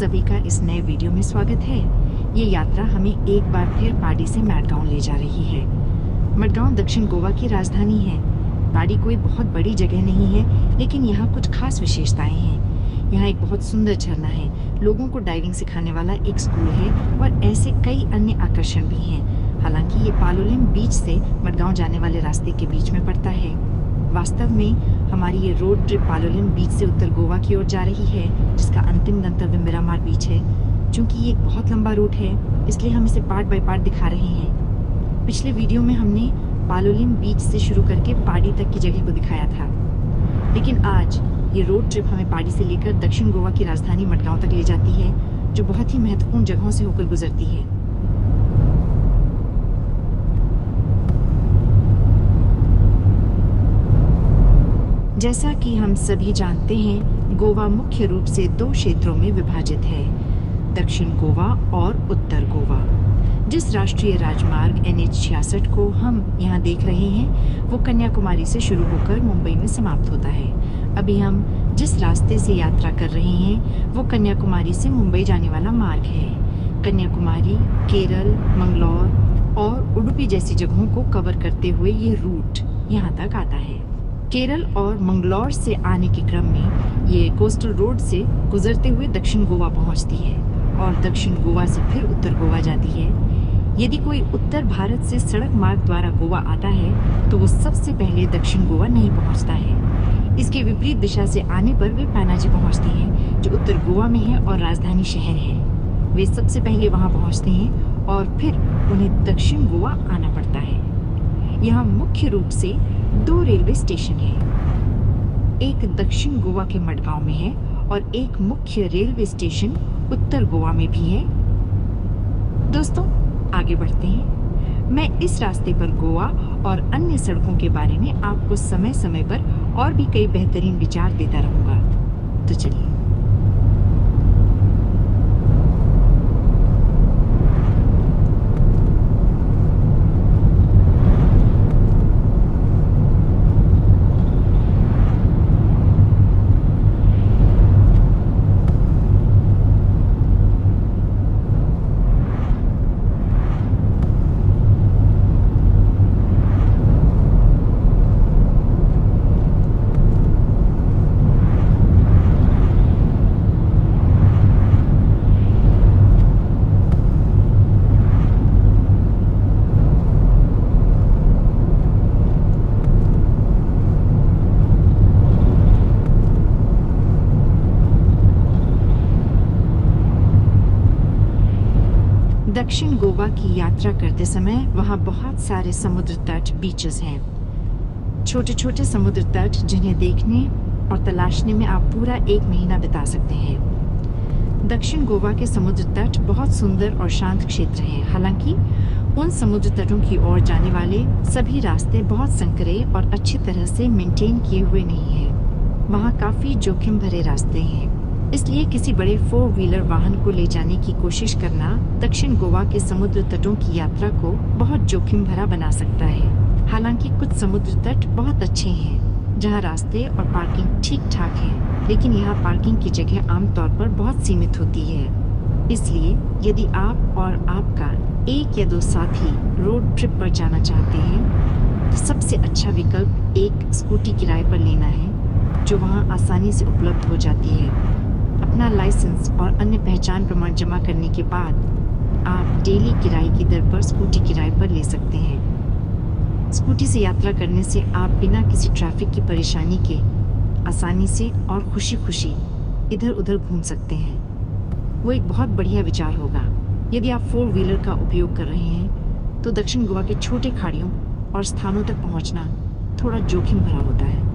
सभी का इस नए वीडियो में स्वागत है। ये यात्रा हमें एक बार फिर पाडी से मडगांव ले जा रही है। मडगांव दक्षिण गोवा की राजधानी है। पाडी कोई बहुत बड़ी जगह नहीं है, लेकिन यहाँ कुछ खास विशेषताएं हैं। यहाँ एक बहुत सुंदर झरना है, लोगों को डाइविंग सिखाने वाला एक स्कूल है और ऐसे कई अन्य आकर्षण भी हैं। हालांकि ये पालोलिम बीच से मडगांव जाने वाले रास्ते के बीच में पड़ता है। वास्तव में हमारी ये रोड ट्रिप पालोलिम बीच से उत्तर गोवा की ओर जा रही है, जिसका अंतिम गंतव्य मिरामार बीच है। चूंकि ये एक बहुत लंबा रूट है, इसलिए हम इसे पार्ट बाय पार्ट दिखा रहे हैं। पिछले वीडियो में हमने पालोलिम बीच से शुरू करके पाडी तक की जगह को दिखाया था, लेकिन आज ये रोड ट्रिप हमें पाडी से लेकर दक्षिण गोवा की राजधानी मडगांव तक ले जाती है, जो बहुत ही महत्वपूर्ण जगहों से होकर गुजरती है। जैसा कि हम सभी जानते हैं, गोवा मुख्य रूप से दो क्षेत्रों में विभाजित है, दक्षिण गोवा और उत्तर गोवा। जिस राष्ट्रीय राजमार्ग NH-66 को हम यहाँ देख रहे हैं, वो कन्याकुमारी से शुरू होकर मुंबई में समाप्त होता है। अभी हम जिस रास्ते से यात्रा कर रहे हैं, वो कन्याकुमारी से मुंबई जाने वाला मार्ग है। कन्याकुमारी, केरल, मंगलौर और उडुपी जैसी जगहों को कवर करते हुए ये रूट यहाँ तक आता है। केरल और मंगलौर से आने के क्रम में ये कोस्टल रोड से गुजरते हुए दक्षिण गोवा पहुंचती है और दक्षिण गोवा से फिर उत्तर गोवा जाती है। यदि कोई उत्तर भारत से सड़क मार्ग द्वारा गोवा आता है, तो वो सबसे पहले दक्षिण गोवा नहीं पहुंचता है। इसके विपरीत दिशा से आने पर वे पैनाजी पहुंचते हैं, जो उत्तर गोवा में है और राजधानी शहर है। वे सबसे पहले वहां पहुंचते हैं और फिर उन्हें दक्षिण गोवा आना पड़ता है। यहाँ मुख्य रूप से दो रेलवे स्टेशन हैं। एक दक्षिण गोवा के मडगांव में है और एक मुख्य रेलवे स्टेशन उत्तर गोवा में भी है। दोस्तों, आगे बढ़ते हैं। मैं इस रास्ते पर गोवा और अन्य सड़कों के बारे में आपको समय समय पर और भी कई बेहतरीन विचार देता रहूंगा। तो चलिए। दक्षिण गोवा की यात्रा करते समय वहाँ बहुत सारे समुद्र तट बीचेस हैं। छोटे छोटे समुद्र तट जिन्हें देखने और तलाशने में आप पूरा एक महीना बिता सकते हैं। दक्षिण गोवा के समुद्र तट बहुत सुंदर और शांत क्षेत्र हैं। हालांकि उन समुद्र तटों की ओर जाने वाले सभी रास्ते बहुत संकरे और अच्छी तरह से मेंटेन किए हुए नहीं हैं। वहाँ काफी जोखिम भरे रास्ते हैं, इसलिए किसी बड़े 4 व्हीलर वाहन को ले जाने की कोशिश करना दक्षिण गोवा के समुद्र तटों की यात्रा को बहुत जोखिम भरा बना सकता है। हालांकि कुछ समुद्र तट बहुत अच्छे हैं, जहां रास्ते और पार्किंग ठीक ठाक है, लेकिन यहाँ पार्किंग की जगह आमतौर पर बहुत सीमित होती है। इसलिए यदि आप और आपका एक या दो साथी रोड ट्रिप पर जाना चाहते हैं, तो सबसे अच्छा विकल्प एक स्कूटी किराए पर लेना है, जो वहाँ आसानी से उपलब्ध हो जाती है। अपना लाइसेंस और अन्य पहचान प्रमाण जमा करने के बाद आप डेली किराए की दर पर स्कूटी किराए पर ले सकते हैं। स्कूटी से यात्रा करने से आप बिना किसी ट्रैफिक की परेशानी के आसानी से और खुशी खुशी इधर उधर घूम सकते हैं। वो एक बहुत बढ़िया विचार होगा। यदि आप 4 व्हीलर का उपयोग कर रहे हैं, तो दक्षिण गोवा के छोटे खाड़ियों और स्थानों तक पहुंचना थोड़ा जोखिम भरा होता है।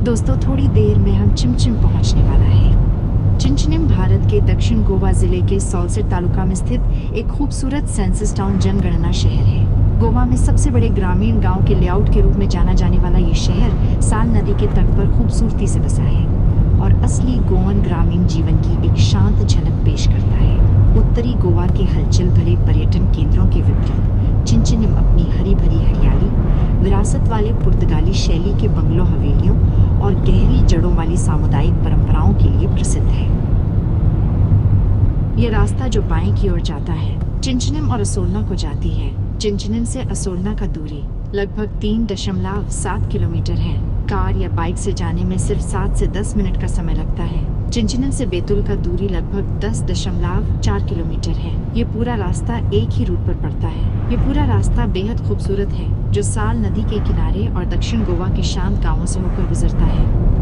दोस्तों, थोड़ी देर में हम चिमचिम पहुंचने वाला है। चिंचनिम भारत के दक्षिण गोवा जिले के सॉल्सेट तालुका में स्थित एक खूबसूरत सेंसस टाउन जनगणना शहर है। गोवा में सबसे बड़े ग्रामीण गांव के लेआउट के रूप में जाना जाने वाला ये शहर साल नदी के तट पर खूबसूरती से बसा है और असली गोवन ग्रामीण जीवन की एक शांत झलक पेश करता है। उत्तरी गोवा के हलचल भरे पर्यटन केंद्रों के विपरीत चिंचनिम अपनी हरी भरी हरियाली, विरासत वाले पुर्तगाली शैली के बंगलों हवेलियों और गहरी जड़ों वाली सामुदायिक परंपराओं के लिए प्रसिद्ध है। यह रास्ता जो बाएं की ओर जाता है चिंचनिम और असोलना को जाती है। चिंचनिम से असोलना का दूरी लगभग 3.7 किलोमीटर है। कार या बाइक से जाने में सिर्फ 7 से 10 मिनट का समय लगता है। चिंचनिम से बैतूल का दूरी लगभग 10.4 किलोमीटर है। ये पूरा रास्ता एक ही रूट पर पड़ता है। ये पूरा रास्ता बेहद खूबसूरत है, जो साल नदी के किनारे और दक्षिण गोवा के शांत गांवों से होकर गुजरता है।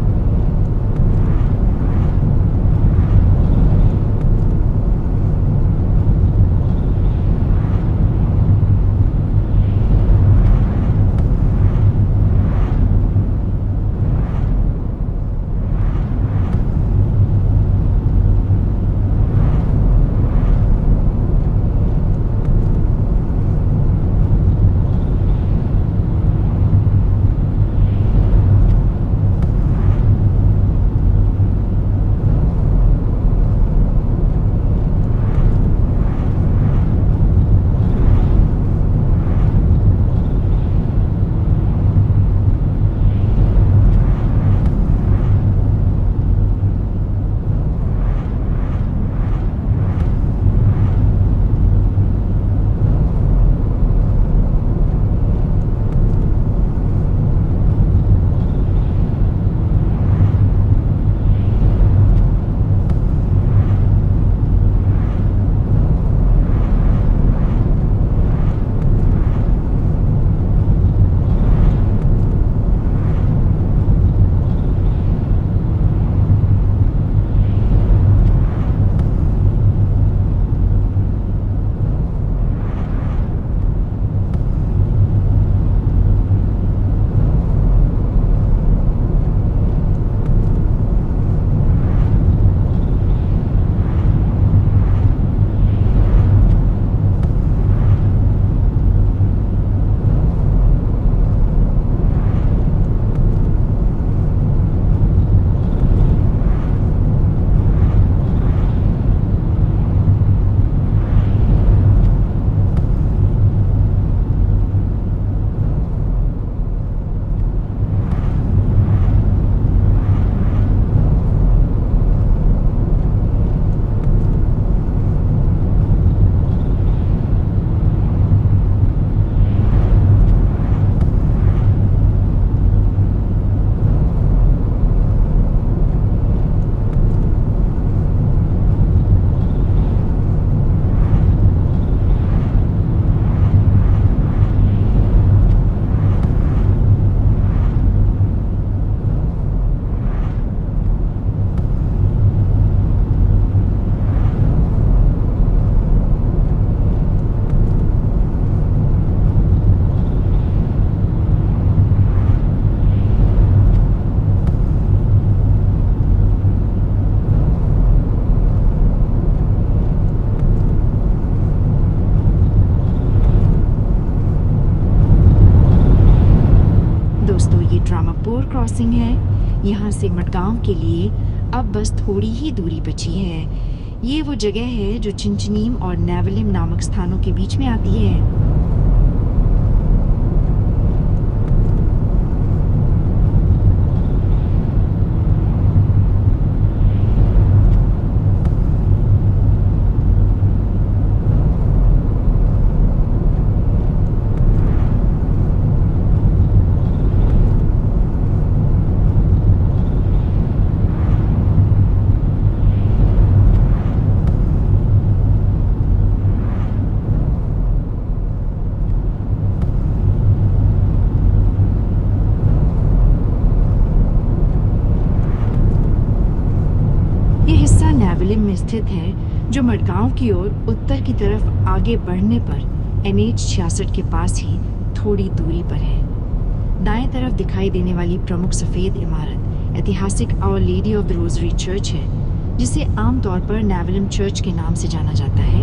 ड्रामापुर क्रॉसिंग है। यहाँ से मडगांव के लिए अब बस थोड़ी ही दूरी बची है। ये वो जगह है जो चिंचनीम और नेवलिम नामक स्थानों के बीच में आती है। नेवलिम में स्थित है, जो मडगांव की ओर उत्तर की तरफ आगे बढ़ने पर NH 66 के पास ही थोड़ी दूरी पर है। दाएं तरफ दिखाई देने वाली प्रमुख सफेद इमारत ऐतिहासिक our lady of the rosary church है, जिसे आमतौर पर नेवलम चर्च के नाम से जाना जाता है।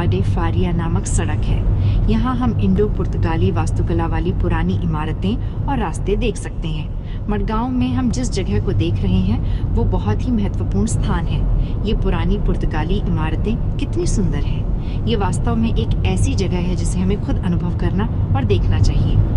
डे फारिया नामक सड़क है। यहाँ हम इंडो पुर्तगाली वास्तुकला वाली पुरानी इमारतें और रास्ते देख सकते हैं। मडगांव में हम जिस जगह को देख रहे हैं वो बहुत ही महत्वपूर्ण स्थान है। ये पुरानी पुर्तगाली इमारतें कितनी सुंदर हैं। ये वास्तव में एक ऐसी जगह है जिसे हमें खुद अनुभव करना और देखना चाहिए।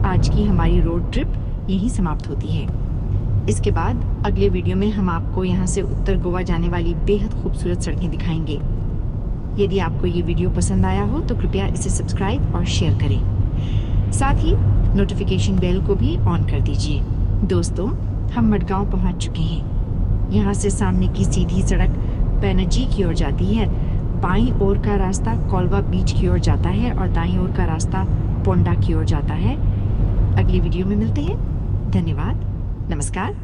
आज की हमारी रोड ट्रिप यहीं समाप्त होती है। इसके बाद अगले वीडियो में हम आपको यहाँ से उत्तर गोवा जाने वाली बेहद खूबसूरत सड़कें दिखाएंगे। यदि आपको ये वीडियो पसंद आया हो तो कृपया इसे सब्सक्राइब और शेयर करें। साथ ही नोटिफिकेशन बेल को भी ऑन कर दीजिए। दोस्तों, हम मडगांव पहुँच चुके हैं। यहाँ से सामने की सीधी सड़क पैनाजी की ओर जाती है। बाईं ओर का रास्ता कोलवा बीच की ओर जाता है और दाईं ओर का रास्ता पोंडा की ओर जाता है। अगली वीडियो में मिलते हैं। धन्यवाद। नमस्कार।